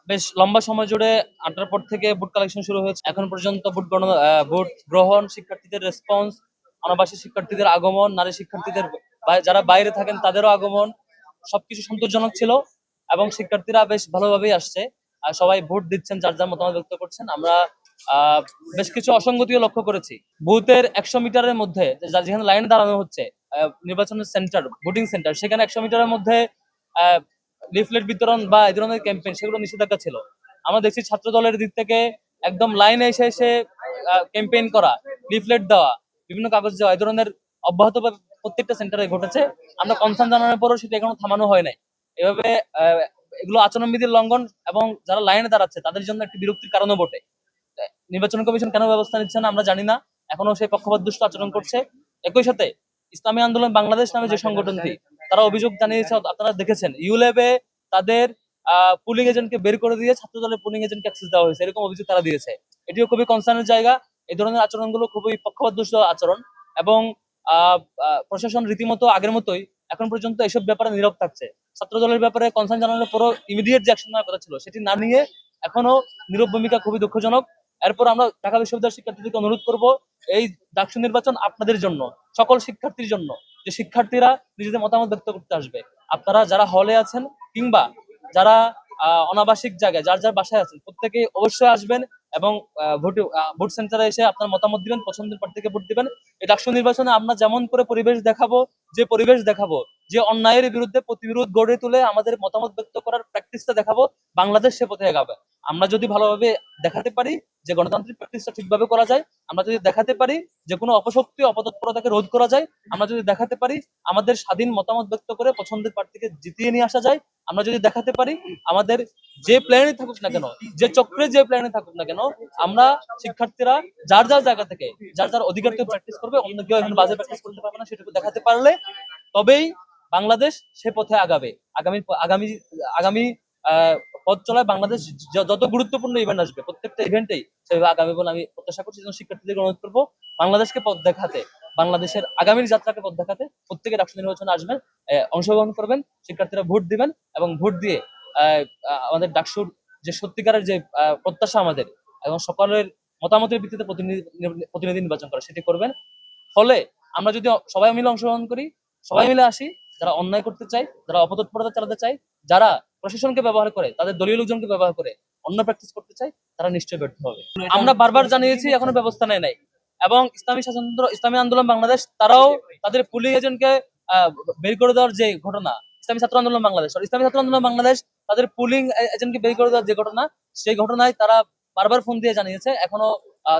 বেশ লম্বা সময় জুড়ে ৮টার পর থেকে ভোট কালেকশন শুরু হয়েছে। এখন পর্যন্ত ভোট গ্রহণ, শিক্ষার্থীদের রেসপন্স, অনাবাসী শিক্ষার্থীদের আগমন, নারী শিক্ষার্থীদের যারা বাইরে থাকেন তাদেরও আগমন সবকিছু সন্তোষজনক ছিল এবং শিক্ষার্থীরা বেশ ভালোভাবেই আসছে। আর সবাই ভোট দিচ্ছেন, যার যার মতামত ব্যক্ত করছেন। আমরা বেশ কিছু অসঙ্গতিও লক্ষ্য করেছি। বুথের ১০০ মিটারের মধ্যে যেখানে লাইনে দাঁড়ানো হচ্ছে, নির্বাচনের সেন্টার, ভোটিং সেন্টার, সেখানে ১০০ মিটারের মধ্যে লিফলেট বিতরণ বা এই ধরনের ক্যাম্পেইন সেগুলো নিষেধাজ্ঞা ছিল। আমরা দেখছি ছাত্র দলের দিক থেকে একদম লাইনে এসে এসে ক্যাম্পেইন করা, লিফলেট দেওয়া, বিভিন্ন কাগজ দেওয়া, এই ধরনের অব্যাহত প্রত্যেকটা সেন্টারে ঘটেছে। আমরা কনসার্ন জানানোর পরও সেটা এখনো থামানো হয় নাই। এভাবে এগুলো আচরণবিধির লঙ্ঘন এবং যারা লাইনে দাঁড়াচ্ছে তাদের জন্য একটি বিরক্তির কারণও বটে। নির্বাচন কমিশন কেন ব্যবস্থা নিচ্ছে না আমরা জানি না, এখনো সেই পক্ষপাতদুষ্ট আচরণ করছে। একই সাথে ইসলামী আন্দোলন বাংলাদেশ নামে যে সংগঠনটি, তারা অভিযোগ জানিয়েছে, আপনারা দেখেছেন ইউলেবে তাদের পুলিং এজেন্টকে বের করে দিয়ে ছাত্র দলের পুলিং এজেন্টকে অ্যাক্সেস দেওয়া হয়েছে, এরকম অভিযোগ তারা দিয়েছে। এটিও খুবই কনসার্নের জায়গা। এই ধরনের আচরণগুলো খুবই পক্ষপাতদুষ্ট আচরণ এবং প্রশাসন রীতিমতো আগের মতোই এখন পর্যন্ত এসব ব্যাপারে নীরব থাকছে। ছাত্র দলের ব্যাপারে কনসার্ন জানানোর পরও ইমিডিয়েট যে অ্যাকশন নেওয়ার কথা ছিল সেটি না নিয়ে এখনো নীরব ভূমিকা, খুবই দুঃখজনক। এরপর আমরা ঢাকা বিশ্ববিদ্যালয়ের শিক্ষার্থীদেরকে অনুরোধ করব, এই ডাকসু নির্বাচন আপনাদের জন্য, সকল শিক্ষার্থীর জন্য, যে শিক্ষার্থীরা নিজেদের মতামত ব্যক্ত করতে আসবে। আপনারা যারা হলে আছেন কিংবা যারা অনাবাসিক জায়গায় যার যার বাসায় আছেন, প্রত্যেকে অবশ্যই আসবেন এবং ভোট সেন্টারে এসে আপনার মতামত দিবেন, পছন্দের প্রার্থীকে ভোট দিবেন। এই ডাকসু নির্বাচনে আমরা যেমন করে পরিবেশ দেখাবো, যে অন্যায়ের বিরুদ্ধে প্রতিবিরোধ গড়ে তুলে আমাদের মতামত ব্যক্ত করার প্র্যাকটিসটা দেখাবো, বাংলাদেশ সে পথে এগাবে। আমরা যদি ভালোভাবে দেখাতে পারি যে গণতান্ত্রিক প্র্যাকটিসটা ঠিকভাবে করা যায়, আমরা যদি দেখাতে পারি যে কোনো অপশক্তি অপতৎপরতাকে রোধ করা যায়, আমরা যদি দেখাতে পারি আমাদের স্বাধীন মতামত ব্যক্ত করে পছন্দের প্রার্থীকে জিতিয়ে নিয়ে আসা যায়, আমরা যদি দেখাতে পারি আমাদের যে প্ল্যানে থাকুক না কেন, যে চক্রে যে প্ল্যানে থাকুক না কেন, আমরা শিক্ষার্থীরা যার যার জায়গা থেকে যার যার অধিকারকে প্র্যাকটিস করবে, অন্য কেউ এখানে বাজে প্র্যাকটিস করতে পারবে না, সেটুকু দেখাতে পারলে তবেই বাংলাদেশ সে পথে আগাবে। আগামী আগামী আগামী পথ চলায় বাংলাদেশ যত গুরুত্বপূর্ণ ইভেন্ট আসবে প্রত্যেকটা ইভেন্টেই সেভাবে আগামী বলে আমি প্রত্যাশা করছি। শিক্ষার্থীদের অনুরোধ করবো বাংলাদেশকে পথ দেখাতে, বাংলাদেশের আগামীর যাত্রাকে পথ দেখাতে প্রত্যেকে ডাকসু নির্বাচনে আসবেন, অংশগ্রহণ করবেন, শিক্ষার্থীরা ভোট দিবেন এবং ভোট দিয়ে আমাদের ডাকসুর যে সত্যিকারের যে প্রত্যাশা আমাদের এবং সকলের মতামতের ভিত্তিতে প্রতিনিধি নির্বাচন করা, সেটি করবেন। ফলে আমরা যদি সবাই মিলে অংশগ্রহণ করি, সবাই মিলে আসি, যারা অন্যায় করতে চায়, যারা অপতৎপরতা চালাতে চায়, যারা প্রশাসনকে ব্যবহার করে, তাদের দলীয় লোকজনকে ব্যবহার করে অন্য প্র্যাকটিস করতে চায়, তারা নিশ্চয়ই ব্যর্থ হবে। আমরা বারবার জানিয়েছি, এখনো ব্যবস্থা নেয় নাই। এবং ইসলামী আন্দোলন বাংলাদেশ তারাও তাদের পুলিং এজেন্টকে বের করে দেওয়ার যে ঘটনা, ইসলামী ছাত্র আন্দোলন বাংলাদেশ তাদের পুলিং এজেন্টকে বের করে দেওয়ার যে ঘটনা, সেই ঘটনায় তারা বারবার ফোন দিয়ে জানিয়েছে, এখনো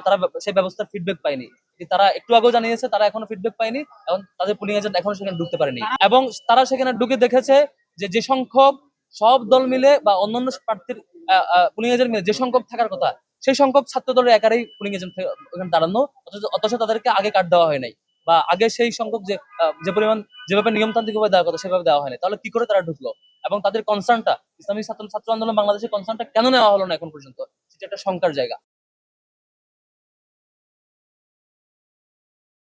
তারা সেই ব্যবস্থার ফিডব্যাক পায়নি। তারা একটু আগেও জানিয়েছে তারা এখনো ফিডব্যাক পায়নি এবং তাদের পুলিং এজেন্ট এখনো সেখানে ঢুকতে পারেনি। এবং তারা সেখানে ঢুকে দেখেছে যে সংখ্যক সব দল মিলে বা অন্যান্য প্রার্থীর পুলিং এজেন্ট মিলে যে সংখ্যক থাকার কথা, সেই সংখ্যক ছাত্র দলের একারই পুলিং এজেন্ট ওখানে দাঁড়ানো, অথচ তাদেরকে আগে কার্ড দেওয়া হয় নাই বা আগে সেই সংখ্যক যে পরিমাণ যেভাবে নিয়মতান্ত্রিক ভাবে দেওয়ার কথা সেভাবে দেওয়া হয়নি। তাহলে কি করে তারা ঢুকলো? এবং তাদের কনসার্নটা, ইসলামী ছাত্র আন্দোলন বাংলাদেশের কনসার্নটা কেন নেওয়া হলো না এখন পর্যন্ত, সেটা একটা শঙ্কার জায়গা।